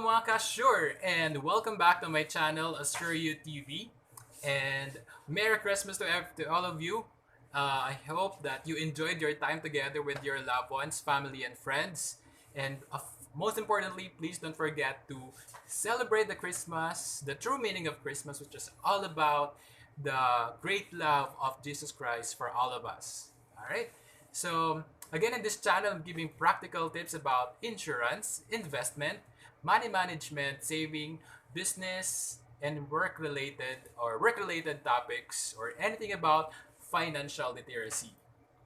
mga ka-Sure, and welcome back to my channel, Assure You TV. And Merry Christmas to all of you. I hope that you enjoyed your time together with your loved ones, family, and friends. And most importantly, please don't forget to celebrate the Christmas, the true meaning of Christmas, which is all about the great love of Jesus Christ for all of us. All right? So, again, in this channel, I'm giving practical tips about insurance, investment, money management, saving, business, and work related topics or anything about financial literacy.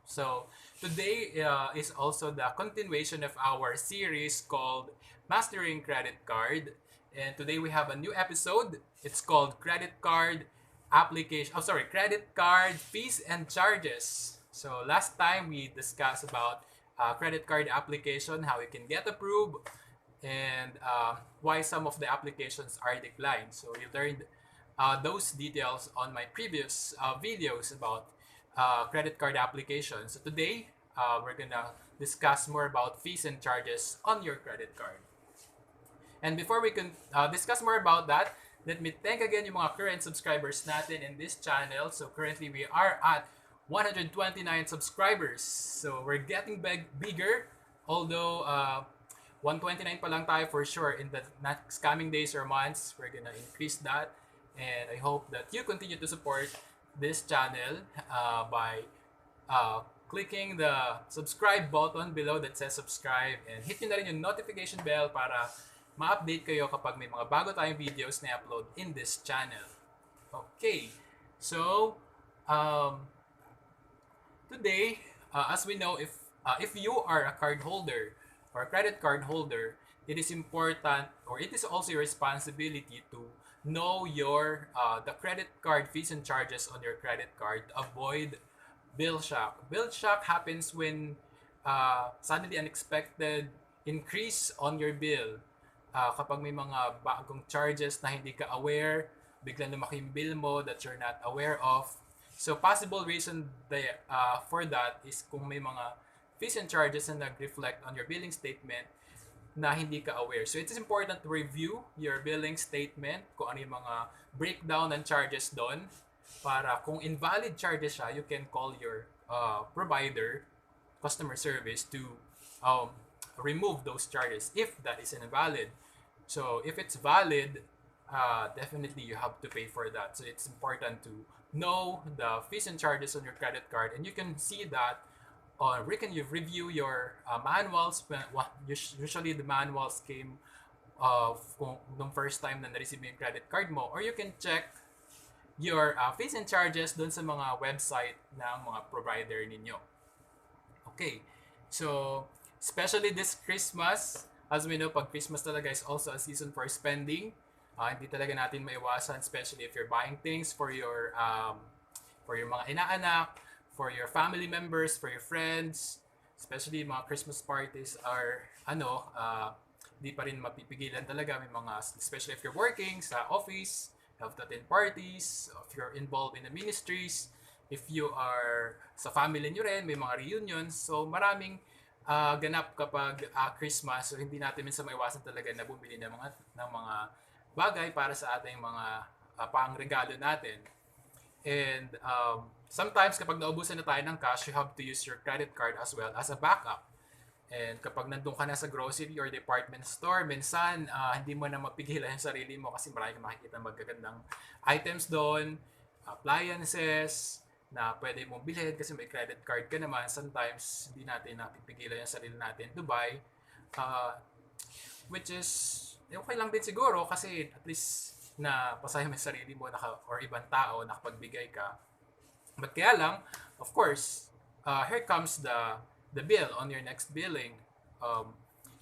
So, today is also the continuation of our series called Mastering Credit Card. And today we have a new episode. It's called Credit Card Fees and Charges. So, last time we discussed about credit card application, how you can get approved, and why some of the applications are declined. So, you learned those details on my previous videos about credit card applications. So today, we're gonna discuss more about fees and charges on your credit card. And before we can discuss more about that, let me thank again yung mga current subscribers natin in this channel. So currently, we are at 129 subscribers. So we're getting bigger, although 129 pa lang tayo for sure. In the next coming days or months, we're gonna increase that. And I hope that you continue to support this channel by clicking the subscribe button below that says subscribe, and hit nyo na rin yung notification bell para ma-update kayo kapag may mga bago tayong videos na upload in this channel. Okay, so today, as we know, if you are a card holder or a credit card holder, it is important, or it is also your responsibility to know your the credit card fees and charges on your credit card to avoid bill shock. Bill shock happens when suddenly unexpected increase on your bill. Kapag may mga bagong charges na hindi ka aware, biglang lumaki yung bill mo that you're not aware of. So possible reason for that is kung may mga fees and charges na nag-reflect on your billing statement na hindi ka aware. So it is important to review your billing statement, kung ano yung mga breakdown ng charges doon, para kung invalid charges siya, you can call your provider, customer service, to remove those charges if that is invalid. So if it's valid, definitely you have to pay for that. So it's important to know the fees and charges on your credit card, and you can see that you review your manuals. Usually the manuals came kung nung first time na na-receive yung credit card mo, or you can check your fees and charges dun sa mga website ng mga provider ninyo. Okay, so especially this Christmas, as we know, pag Christmas talaga is also a season for spending. Hindi talaga natin maiwasan, especially if you're buying things for your mga inaanak, for your family members, for your friends. Especially mga Christmas parties are di pa rin mapipigilan talaga. May mga, especially if you're working sa office, you have to attend parties. If you're involved in the ministries, if you are sa family nyo rin, may mga reunions. So maraming ganap kapag Christmas. So hindi natin minsan maiwasan talaga na bumili ng mga bagay para sa ating mga pangregalo natin. And sometimes kapag naubusan na tayo ng cash, you have to use your credit card as well as a backup. And kapag nandun ka na sa grocery or department store, minsan hindi mo na mapigilan yung sarili mo kasi marami kang makikita magagandang items doon, appliances na pwede mong bilhin kasi may credit card ka naman. Sometimes hindi natin napipigilan yung sarili natin to buy, which is okay lang din siguro kasi at least na pasaya mo yung sarili mo or ibang tao, nakapagbigay ka. But kaya lang, of course, here comes the bill on your next billing.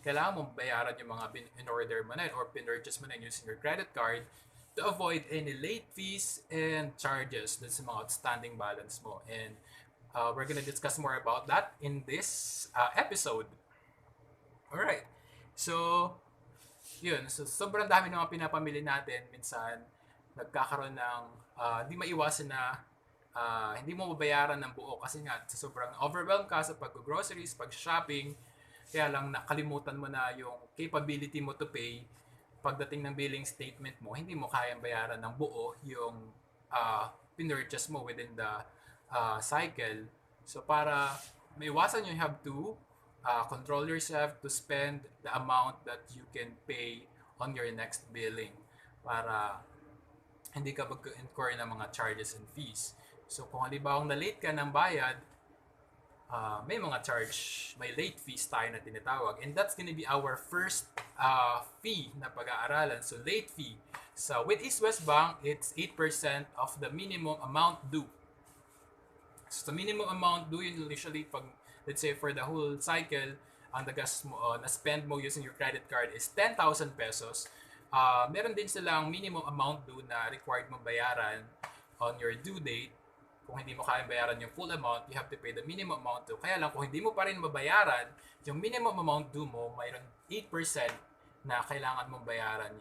Kailangan mong bayaran yung mga in-order mo na or pin-purchase mo na using your credit card to avoid any late fees and charges dun sa mga outstanding balance mo. And we're gonna discuss more about that in this episode. Alright, so yun, so sobrang dami ng mga pinapamili natin. Minsan, nagkakaroon ng hindi maiwasan na hindi mo mabayaran ng buo kasi nga sa sobrang overwhelmed ka sa pag-groceries, pag-shopping, kaya lang nakalimutan mo na yung capability mo to pay pagdating ng billing statement mo, hindi mo kayang bayaran ng buo yung pinurchase mo within the cycle. So para maiwasan yun, you have to control yourself to spend the amount that you can pay on your next billing para hindi ka mag-incur ng mga charges and fees. So kung halimbawa na-late ka ng bayad, may mga may late fees tayo na tinatawag. And that's gonna be our first fee na pag-aaralan. So late fee. So with East West Bank, it's 8% of the minimum amount due. So the minimum amount due yun usually pag, let's say for the whole cycle, ang nagas mo, na-spend mo using your credit card is 10,000 pesos. Meron din silang minimum amount due na required mong bayaran on your due date. Kung hindi mo kayang bayaran yung full amount, you have to pay the minimum amount due. Kaya lang, kung hindi mo pa rin mabayaran, yung minimum amount due mo, mayroon 8% na kailangan mong bayaran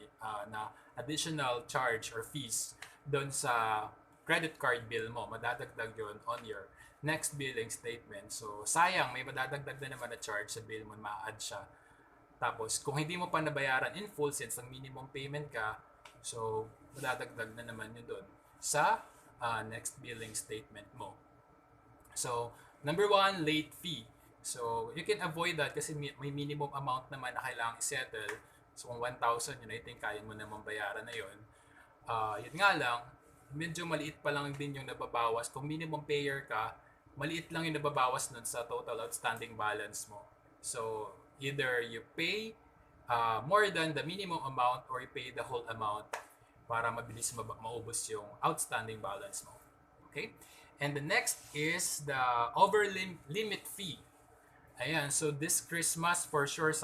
na additional charge or fees doon sa credit card bill mo. Madadagdag yun on your next billing statement. So, sayang, may madadagdag na naman na charge sa bill mo, ma-add siya. Tapos, kung hindi mo pa nabayaran in full since ang minimum payment ka, so, madadagdag na naman yun doon sa next billing statement mo. So, number 1, late fee. So, you can avoid that kasi may minimum amount naman na kailangang isettle. So, kung 1,000 yun, I think kaya mo naman bayaran na yun. Yun nga lang, medyo maliit pa lang din yung nababawas. Kung minimum payer ka, maliit lang yung nababawas nun sa total outstanding balance mo. So, either you pay more than the minimum amount or you pay the whole amount para mabilis maubos yung outstanding balance mo. Okay? And the next is the over limit fee. Ayan, so this Christmas for sure,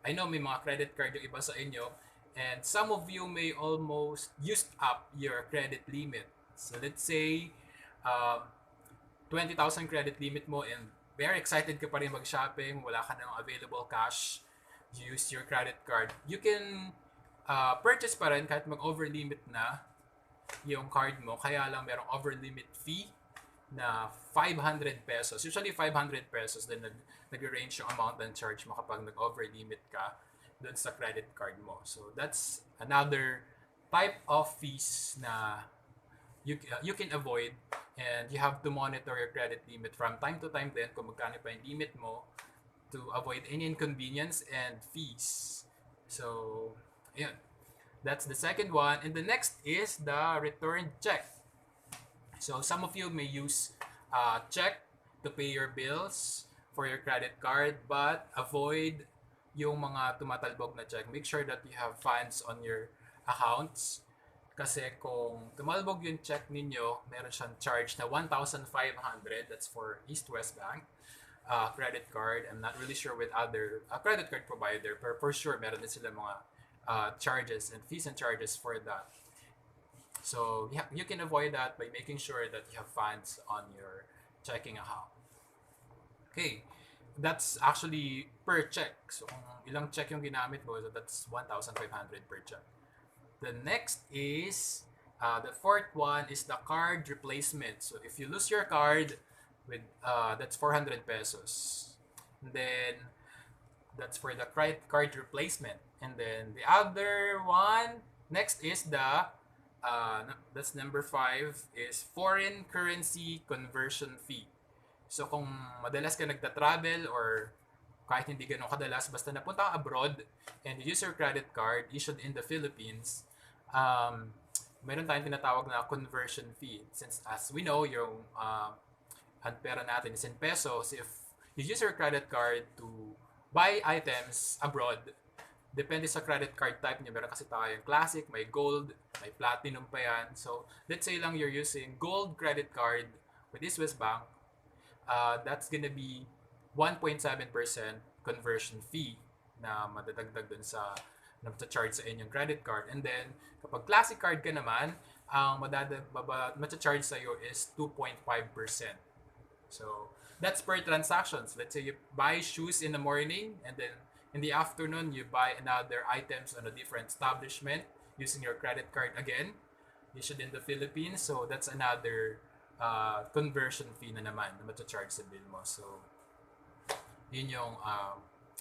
I know may mga credit card yung iba sa inyo, and some of you may almost used up your credit limit. So let's say 20,000 credit limit mo and very excited ka pa rin mag-shopping, wala ka nang available cash, you use your credit card. You can purchase pa rin kahit mag-over limit na yung card mo, kaya lang merong over limit fee na 500 pesos. Usually 500 pesos din nag-range yung amount ng charge mo kapag nag-over limit ka dun sa credit card mo. So that's another type of fees na you can avoid, and you have to monitor your credit limit from time to time din kung magkano pa yung limit mo to avoid any inconvenience and fees. So, ayun. That's the second one. And the next is the return check. So, some of you may use check to pay your bills for your credit card, but avoid yung mga tumatalbog na check. Make sure that you have funds on your accounts. Kasi kung tumalbog yung check ninyo, meron siyang charge na 1,500. That's for East West Bank credit card. I'm not really sure with other credit card provider, but for sure meron din sila mga charges and fees and charges for that. So you can avoid that by making sure that you have funds on your checking account. Okay, that's actually per check. So kung ilang check yung ginamit mo, so that's 1,500 per check. The next is the fourth one is the card replacement. So if you lose your card with that's 400 pesos. And then that's for the card replacement. And then the other one next is the that's number 5 is foreign currency conversion fee. So kung madalas ka nagta-travel or kahit hindi ganun kadalas, basta napunta ka abroad and you use your credit card issued in the Philippines, meron tayong tinatawag na conversion fee. Since as we know, yung ang pera natin is in pesos, if you use your credit card to buy items abroad, depende sa credit card type niya. Meron kasi tayong classic, may gold, may platinum pa yan. So, let's say lang you're using gold credit card with East West Bank, that's gonna be 1.7% conversion fee na madadagdag dun sa charge sa inyong credit card. And then, kapag classic card ka naman, ang charge sa iyo is 2.5%. So, that's per transactions. Let's say you buy shoes in the morning and then in the afternoon, you buy another items on a different establishment using your credit card again, issued in the Philippines. So, that's another conversion fee na naman na charge sa bill mo. So, yun yung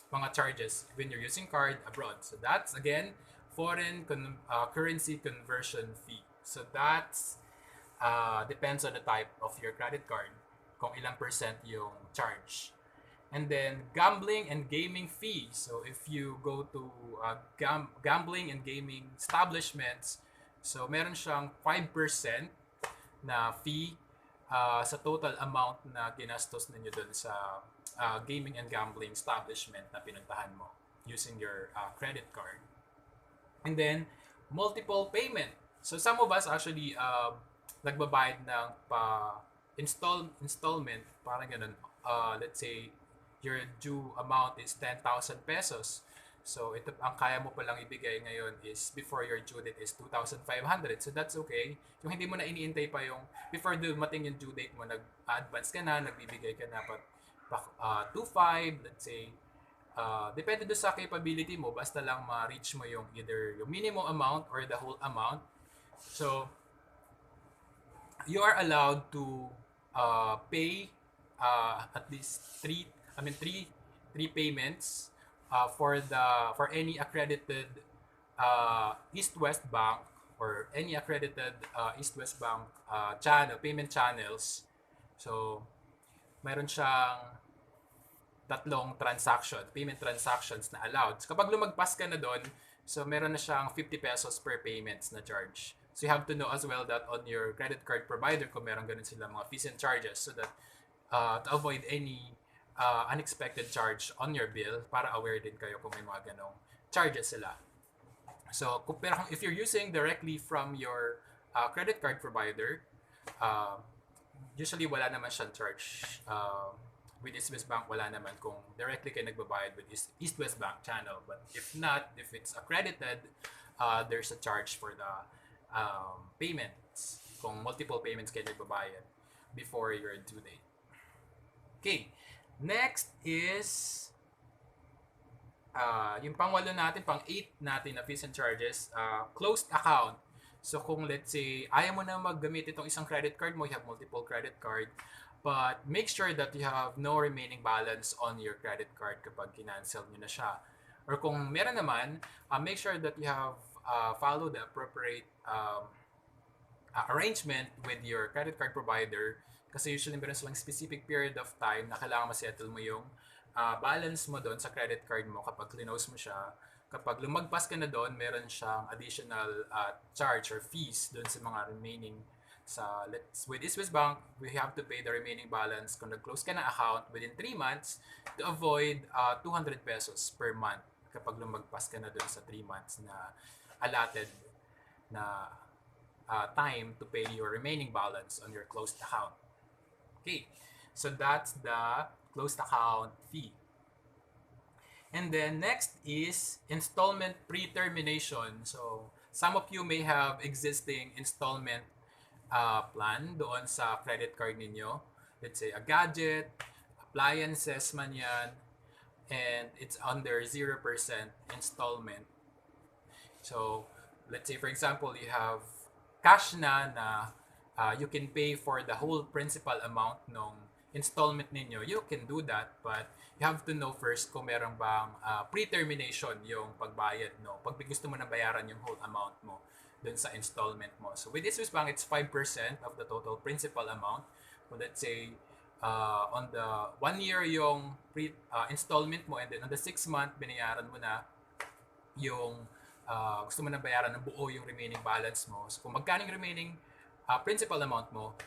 mga charges when you're using card abroad. So, that's again currency conversion fee. So that's depends on the type of your credit card, kung ilang percent yung charge. And then gambling and gaming fee. So if you go to gambling and gaming establishments, so meron siyang 5% na fee sa total amount na ginastos ninyo dun sa gaming and gambling establishment na pinuntahan mo using your credit card. And then, multiple payment. So, some of us actually nagbabayad ng installment, parang ganun. Let's say, your due amount is 10,000 pesos. So, ito, ang kaya mo palang ibigay ngayon is before your due date is 2,500. So, that's okay. Yung hindi mo na iniintay pa yung before dumating yung due date mo, nag-advance ka na, nagbibigay ka na pa 2,500, let's say. Depende doon sa capability mo, basta lang ma-reach mo yung either yung minimum amount or the whole amount. So, you are allowed to pay at least three payments for any accredited East-West Bank or any accredited East-West Bank payment channels. So, mayroon siyang tatlong payment transactions na allowed. So, kapag lumagpas ka na doon, so meron na siyang 50 pesos per payments na charge. So you have to know as well that on your credit card provider kung meron ganun sila mga fees and charges so that to avoid any unexpected charge on your bill para aware din kayo kung may mga ganong charges sila. So pero if you're using directly from your credit card provider, usually wala naman siyang charge. With East-West Bank, wala naman kung directly kayo nagbabayad with East-West Bank channel. But if not, if it's accredited, there's a charge for the payments. Kung multiple payments kayo nagbabayad before your due date. Okay. Next is yung pang-8 natin na fees and charges, closed account. So kung let's say, ayaw mo na maggamit itong isang credit card mo, you have multiple credit card, but make sure that you have no remaining balance on your credit card kapag kinancel nyo na siya. Or kung meron naman, make sure that you have followed the appropriate arrangement with your credit card provider kasi usually meron silang specific period of time na kailangan ma-settle mo yung balance mo doon sa credit card mo kapag close mo siya. Kapag lumagpas ka na doon, meron siyang additional charge or fees doon sa mga remaining with East-West Bank, we have to pay the remaining balance kung nag-close ka na account within 3 months to avoid 200 pesos per month kapag lumagpas ka na doon sa 3 months na allotted na time to pay your remaining balance on your closed account. Okay, so that's the closed account fee. And then next is installment pre-termination. So some of you may have existing installment plan doon sa credit card ninyo. Let's say a gadget, appliances man yan, and it's under 0% installment. So, let's say for example, you have cash na you can pay for the whole principal amount ng installment ninyo. You can do that, but you have to know first kung meron bang pre-termination yung pagbayad, no? Pag gusto mo na bayaran yung whole amount mo dun sa installment mo. So with East-West Bank, it's 5% of the total principal amount. So let's say on the 1 year yung installment mo and then on the 6 month, binayaran mo na yung gusto mo na bayaran ng buo yung remaining balance mo. So kung magkano yung remaining principal amount mo,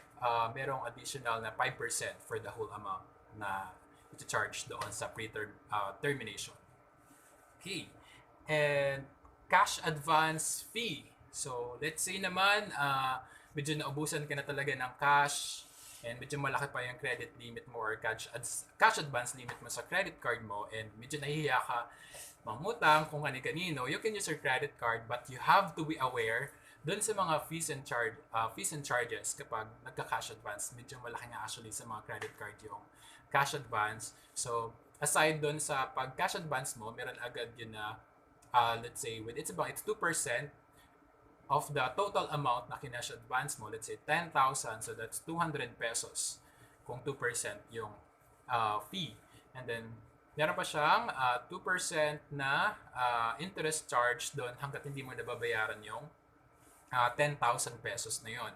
merong additional na 5% for the whole amount na ito-charge doon sa pre-termination. Okay. And cash advance fee. So, let's say naman, medyo naubusan ka na talaga ng cash and medyo malaki pa yung credit limit mo or cash advance limit mo sa credit card mo and medyo nahihiya ka mangutang kung kani-kanino, you can use your credit card but you have to be aware doon sa mga fees and charges kapag nagka-cash advance. Medyo malaki nga actually sa mga credit card yung cash advance. So, aside doon sa pag-cash advance mo, meron agad yun na let's say with it's 2% of the total amount na kinash advance mo, let's say 10,000, so that's 200 pesos kung 2% yung fee. And then meron pa siyang 2% na interest charge doon hanggat hindi mo nababayaran yung 10,000 pesos na yon.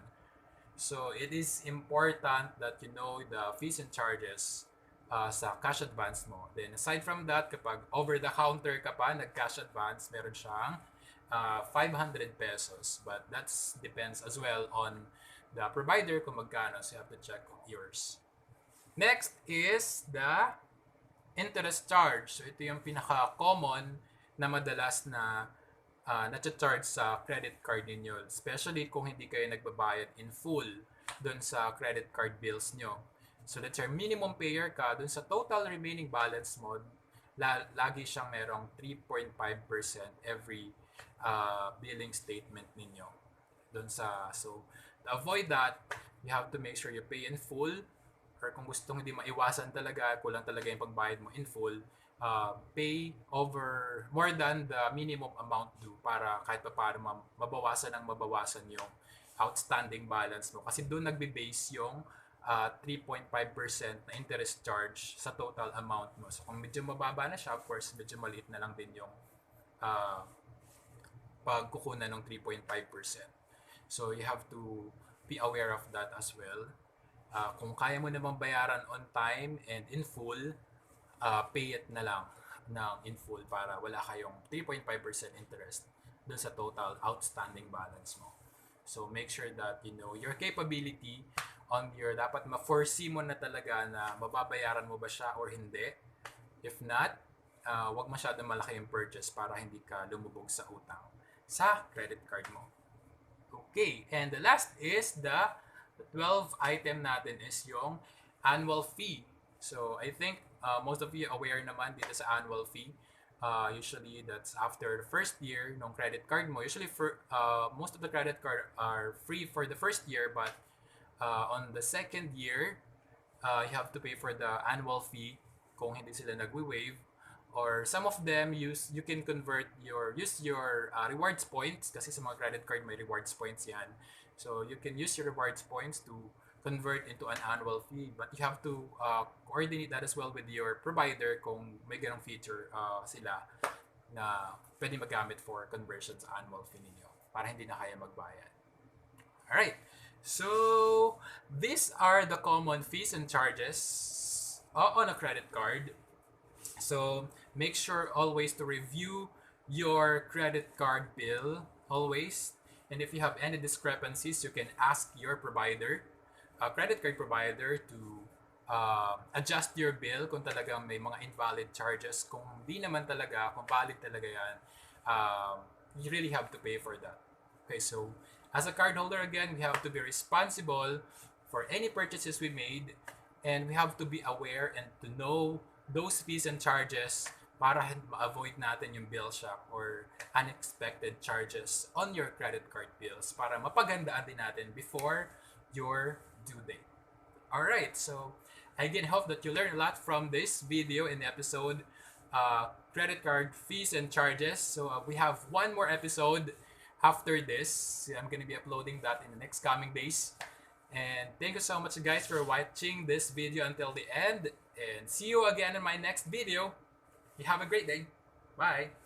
So, it is important that you know the fees and charges sa cash advance mo. Then, aside from that, kapag over-the-counter ka pa, nag-cash advance, meron siyang 500 pesos. But that depends as well on the provider kung magkano. So, you have to check yours. Next is the interest charge. So, ito yung pinaka-common na madalas na na-charge sa credit card ninyo. Especially kung hindi kayo nagbabayad in full dun sa credit card bills nyo. So, let's say minimum payer ka, dun sa total remaining balance mo, lagi siyang merong 3.5% every billing statement ninyo. So, to avoid that, you have to make sure you pay in full, or kung gustong hindi maiwasan talaga, kulang talaga yung pagbayad mo in full, pay over more than the minimum amount due para kahit pa paano mabawasan yung outstanding balance mo. Kasi doon nagbe-base yung 3.5% na interest charge sa total amount mo. So kung medyo mababa na siya, of course, medyo maliit na lang din yung pagkukunan ng 3.5%. So you have to be aware of that as well. Kung kaya mo namang bayaran on time and in full, pay it na lang ng in full para wala kayong 3.5% interest dun sa total outstanding balance mo. So make sure that you know your capability on your, dapat ma-foresee mo na talaga na mababayaran mo ba siya or hindi. If not, wag masyadong malaki yung purchase para hindi ka lumubog sa utang sa credit card mo. Okay, and the last is the 12th item natin is yung annual fee. So I think most of you aware naman dito sa annual fee. Usually that's after the first year ng credit card mo. Usually most of the credit card are free for the first year, but on the second year, you have to pay for the annual fee kung hindi sila nagwi-waive. Or some of them use your rewards points kasi sa mga credit card may rewards points yan. So you can use your rewards points to convert into an annual fee, but you have to coordinate that as well with your provider kung may ganong feature sila na pwede magamit for conversion sa annual fee ninyo para hindi na kaya magbayad. Alright, so these are the common fees and charges on a credit card. So make sure always to review your credit card bill always, and if you have any discrepancies, you can ask your provider, credit card provider, to adjust your bill kung talagang may mga invalid charges. Kung di naman talaga, kung valid talaga yan, you really have to pay for that. Okay, so as a cardholder, again, we have to be responsible for any purchases we made, and we have to be aware and to know those fees and charges para ma-avoid natin yung bill shock or unexpected charges on your credit card bills para mapaghandaan din natin before your due date. Alright, so I again hope that you learned a lot from this video in the episode credit card fees and charges. So we have one more episode after this. I'm going to be uploading that in the next coming days. And thank you so much guys for watching this video until the end. And see you again in my next video. You have a great day. Bye.